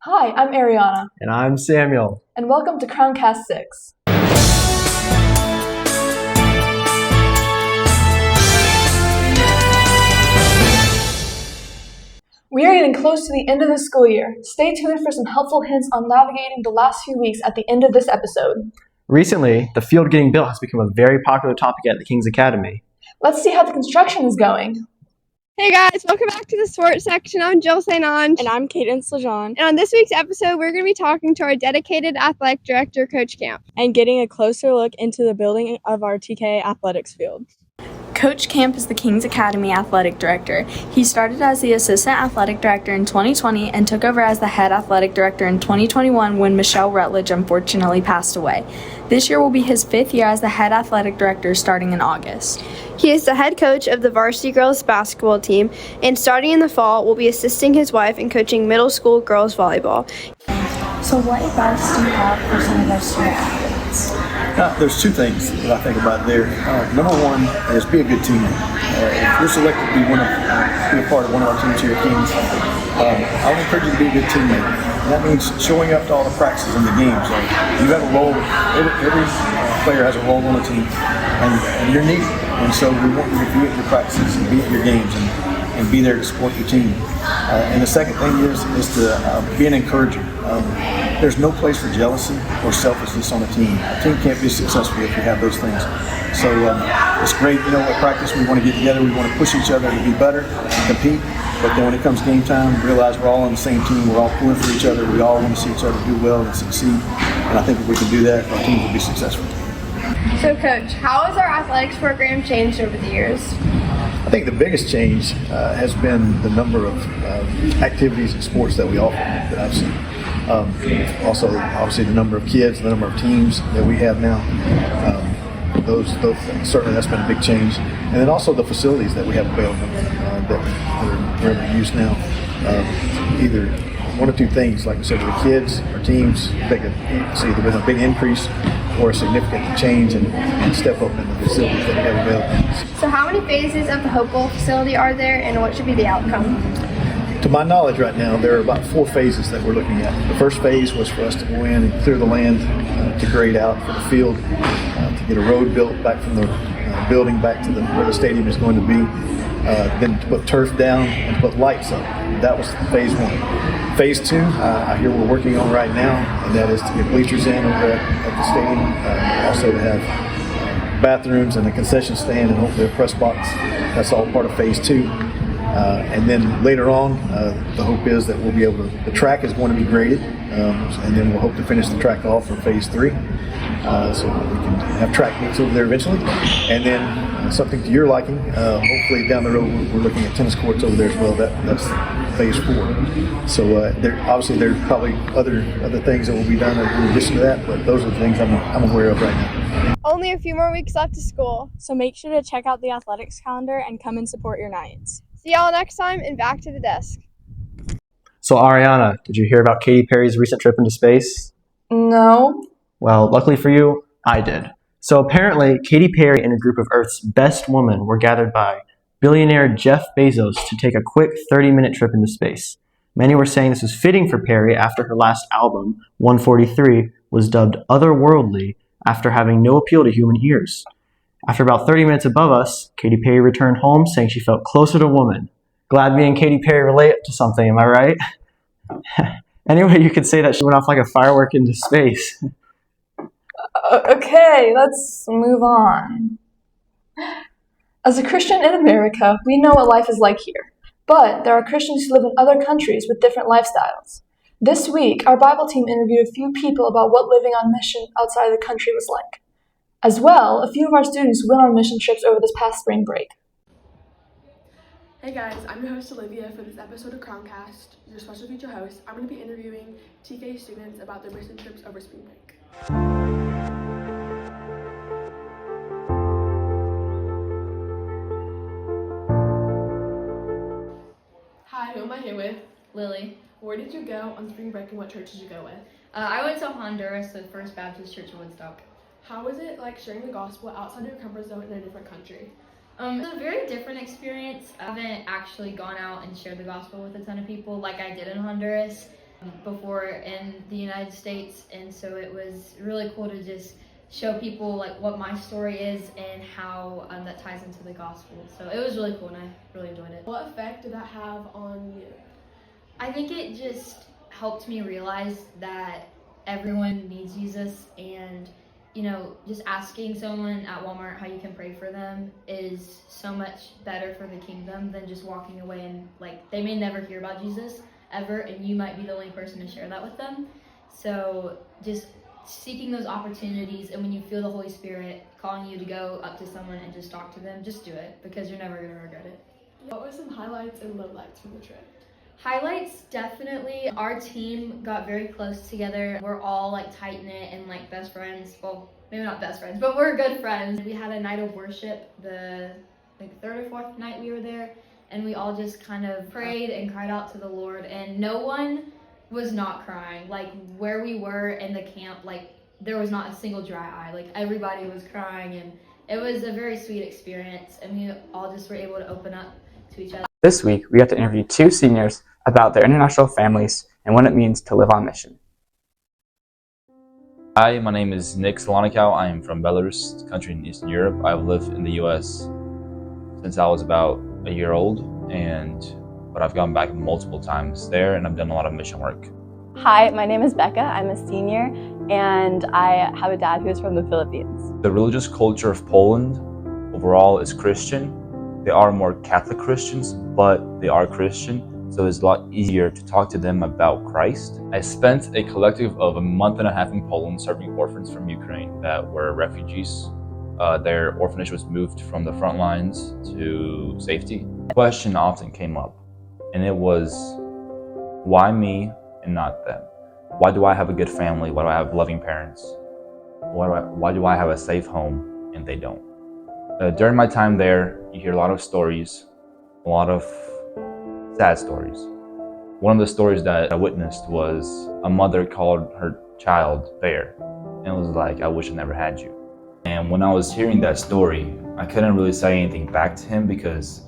Hi, I'm Ariana, And I'm Samuel. and welcome to Crowncast 6. We are getting close to the end of the school year. Stay tuned for some helpful hints on navigating the last few weeks at the end of this episode. Recently, the field getting built has become a very popular topic at the King's Academy. Let's see how the construction is going. Hey guys, welcome back to the sports section. I'm Jill St. Ange. And I'm Cadence Lejean. And on this week's episode, we're going to be talking to our dedicated athletic director, Coach Camp. And getting a closer look into the building of our TK athletics field. Coach Camp is the King's Academy athletic director. He started as the assistant athletic director in 2020 and took over as the head athletic director in 2021 when Michelle Rutledge unfortunately passed away. This year will be his 5th year as the head athletic director starting in August. He is the head coach of the varsity girls basketball team, and starting in the fall, will be assisting his wife in coaching middle school girls volleyball. So what advice do you have for some of our student athletes? There's two things that I think about there. Number one is be a good teammate. If you're selected to be be a part of one of our teams here at Kings, I would encourage you to be a good teammate. And that means showing up to all the practices and the games. You have a role. Every player has a role on the team, and you're needed. And so we want you to be at your practices and be at your games and be there to support your team. And the second thing is to be an encourager. There's no place for jealousy or selfishness on a team. A team can't be successful if you have those things. So it's great, at practice we want to get together, we want to push each other to be better and compete. But then when it comes game time, realize we're all on the same team, we're all pulling for each other, we all want to see each other do well and succeed. And I think if we can do that, our team will be successful. So, Coach, how has our athletics program changed over the years? I think the biggest change has been the number of activities and sports that we offer that I've seen. Also, obviously, the number of kids, the number of teams that we have now. Those certainly that's been a big change. And then also the facilities that we have available that are in use now. Either one or two things, like I said, with the kids or teams, see either been a big increase or a significant change and step up in the facilities that we have available. So how many phases of the Hopewell facility are there, and what should be the outcome? To my knowledge right now, there are about 4 phases that we're looking at. The first phase was for us to go in and clear the land to grade out for the field, to get a road built back from the building back to where the stadium is going to be, then to put turf down and to put lights up. That was phase 1. Phase 2, I hear we're working on right now, and that is to get bleachers in over at the stadium, also to have bathrooms and a concession stand and hopefully a press box. That's all part of phase 2. And then later on, the hope is that we'll be able to, the track is going to be graded, and then we'll hope to finish the track off for phase 3. So we can have track meets over there eventually. And then something to your liking, hopefully down the road we're looking at tennis courts over there as well. That's phase 4. So obviously there's probably other things that will be done in addition to that, but those are the things I'm aware of right now. Only a few more weeks left to school. So make sure to check out the athletics calendar and come and support your Knights. See y'all next time, and back to the desk. So, Ariana, did you hear about Katy Perry's recent trip into space? No. Well, luckily for you, I did. So apparently, Katy Perry and a group of Earth's best women were gathered by billionaire Jeff Bezos to take a quick 30-minute trip into space. Many were saying this was fitting for Perry after her last album, 143, was dubbed otherworldly after having no appeal to human ears. After about 30 minutes above us, Katy Perry returned home saying she felt closer to woman. Glad me and Katy Perry relate to something, am I right? Anyway, you could say that she went off like a firework into space. Okay, let's move on. As a Christian in America, we know what life is like here. But there are Christians who live in other countries with different lifestyles. This week, our Bible team interviewed a few people about what living on mission outside the country was like. As well, a few of our students went on mission trips over this past spring break. Hey guys, I'm your host Olivia for this episode of Crowncast, your special feature host. I'm going to be interviewing TK students about their mission trips over spring break. Hi, who am I here with? Lily. Where did you go on spring break and what church did you go with? I went to Honduras to the First Baptist Church of Woodstock. How was it like sharing the gospel outside your comfort zone in a different country? It's a very different experience. I haven't actually gone out and shared the gospel with a ton of people like I did in Honduras. before in the United States, and so it was really cool to just show people like what my story is and how that ties into the gospel. So it was really cool, and I really enjoyed it. What effect did that have on you? I think it just helped me realize that everyone needs Jesus, and just asking someone at Walmart how you can pray for them is so much better for the kingdom than just walking away and like they may never hear about Jesus ever, and you might be the only person to share that with them. So just seeking those opportunities, and when you feel the Holy Spirit calling you to go up to someone and just talk to them, just do it because you're never going to regret it. What were some highlights and lowlights from the trip? Highlights, definitely our team got very close together. We're all like tight knit and like best friends. Well, maybe not best friends, but we're good friends. We had a night of worship the third or fourth night we were there, and we all just kind of prayed and cried out to the Lord, and no one was not crying. Like where we were in the camp, like there was not a single dry eye. Like everybody was crying, and it was a very sweet experience, and we all just were able to open up to each other. This week, we got to interview 2 seniors about their international families and what it means to live on mission. Hi, my name is Nick Salonikau. I am from Belarus, a country in Eastern Europe. I've lived in the U.S. since I was about a year old, but I've gone back multiple times there, and I've done a lot of mission work. Hi, my name is Becca. I'm a senior, and I have a dad who's from the Philippines. The religious culture of Poland overall is Christian. They are more Catholic Christians, but they are Christian, so it's a lot easier to talk to them about Christ. I spent a collective of a month and a half in Poland serving orphans from Ukraine that were refugees. Their orphanage was moved from the front lines to safety. The question often came up, and it was, why me and not them? Why do I have a good family? Why do I have loving parents? Why do I have a safe home and they don't? During my time there, you hear a lot of stories, a lot of sad stories. One of the stories that I witnessed was a mother called her child Bear, and it was like, I wish I never had you. And when I was hearing that story, I couldn't really say anything back to him because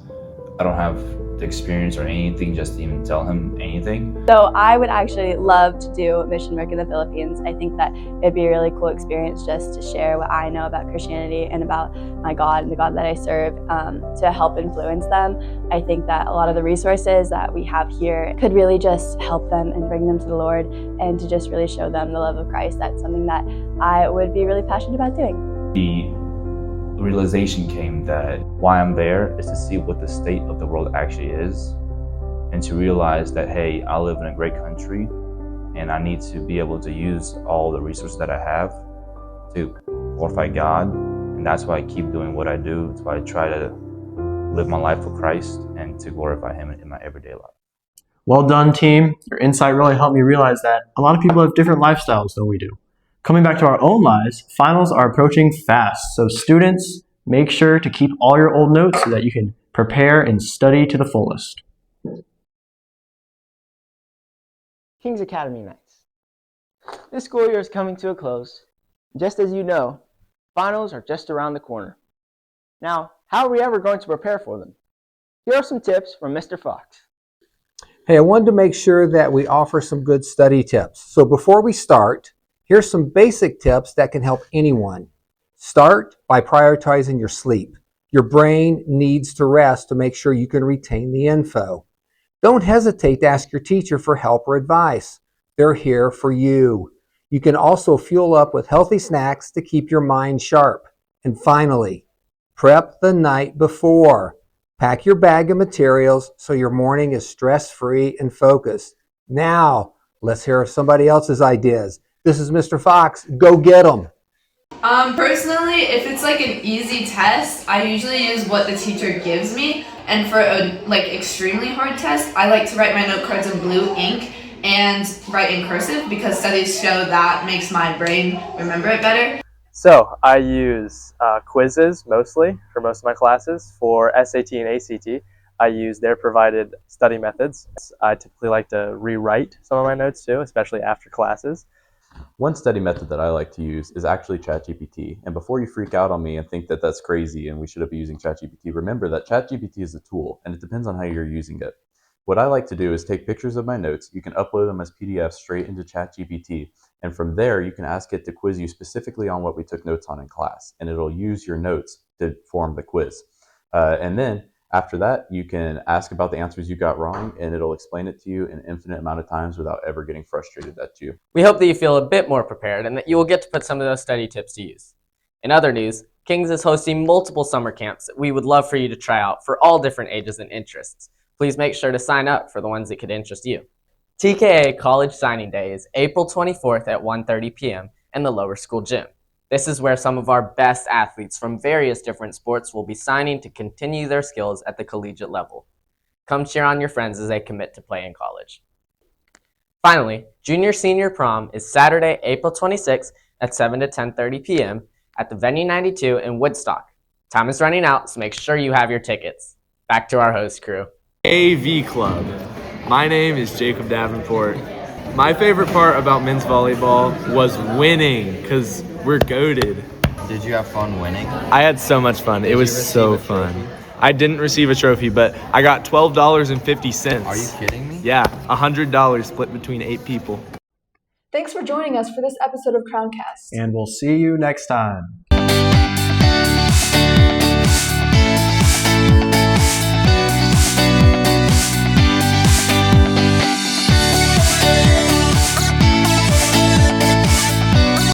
I don't have the experience or anything just to even tell him anything. So I would actually love to do mission work in the Philippines. I think that it'd be a really cool experience just to share what I know about Christianity and about my God and the God that I serve to help influence them. I think that a lot of the resources that we have here could really just help them and bring them to the Lord, and to just really show them the love of Christ. That's something that I would be really passionate about doing. The realization came that why I'm there is to see what the state of the world actually is, and to realize that, hey, I live in a great country and I need to be able to use all the resources that I have to glorify God. And that's why I keep doing what I do. That's why I try to live my life for Christ and to glorify Him in my everyday life. Well done, team. Your insight really helped me realize that a lot of people have different lifestyles than we do. Coming back to our own lives, finals are approaching fast, so students, make sure to keep all your old notes so that you can prepare and study to the fullest. King's Academy Nights. This school year is coming to a close. Just as you know, finals are just around the corner. Now, how are we ever going to prepare for them? Here are some tips from Mr. Fox. Hey, I wanted to make sure that we offer some good study tips. So before we start, here's some basic tips that can help anyone. Start by prioritizing your sleep. Your brain needs to rest to make sure you can retain the info. Don't hesitate to ask your teacher for help or advice. They're here for you. You can also fuel up with healthy snacks to keep your mind sharp. And finally, prep the night before. Pack your bag of materials so your morning is stress-free and focused. Now, let's hear somebody else's ideas. This is Mr. Fox. Go get them. Personally, if it's like an easy test, I usually use what the teacher gives me. And for a extremely hard test, I like to write my note cards in blue ink and write in cursive because studies show that makes my brain remember it better. So I use quizzes mostly for most of my classes. For SAT and ACT, I use their provided study methods. I typically like to rewrite some of my notes too, especially after classes. One study method that I like to use is actually ChatGPT. And before you freak out on me and think that that's crazy and we shouldn't be using ChatGPT, remember that ChatGPT is a tool and it depends on how you're using it. What I like to do is take pictures of my notes. You can upload them as PDFs straight into ChatGPT. And from there, you can ask it to quiz you specifically on what we took notes on in class. And it'll use your notes to form the quiz. And then after that, you can ask about the answers you got wrong, and it'll explain it to you an infinite amount of times without ever getting frustrated at you. We hope that you feel a bit more prepared and that you will get to put some of those study tips to use. In other news, Kings is hosting multiple summer camps that we would love for you to try out for all different ages and interests. Please make sure to sign up for the ones that could interest you. TKA College Signing Day is April 24th at 1:30 p.m. in the lower school gym. This is where some of our best athletes from various different sports will be signing to continue their skills at the collegiate level. Come cheer on your friends as they commit to play in college. Finally, Junior-Senior Prom is Saturday, April 26th at 7 to 10:30 p.m. at the Venue 92 in Woodstock. Time is running out, so make sure you have your tickets. Back to our host crew. AV Club. My name is Jacob Davenport. My favorite part about men's volleyball was winning, because we're goated. Did you have fun winning? I had so much fun. It was so fun. I didn't receive a trophy, but I got $12.50. Are you kidding me? Yeah, $100 split between 8 people. Thanks for joining us for this episode of Crowncast. And we'll see you next time.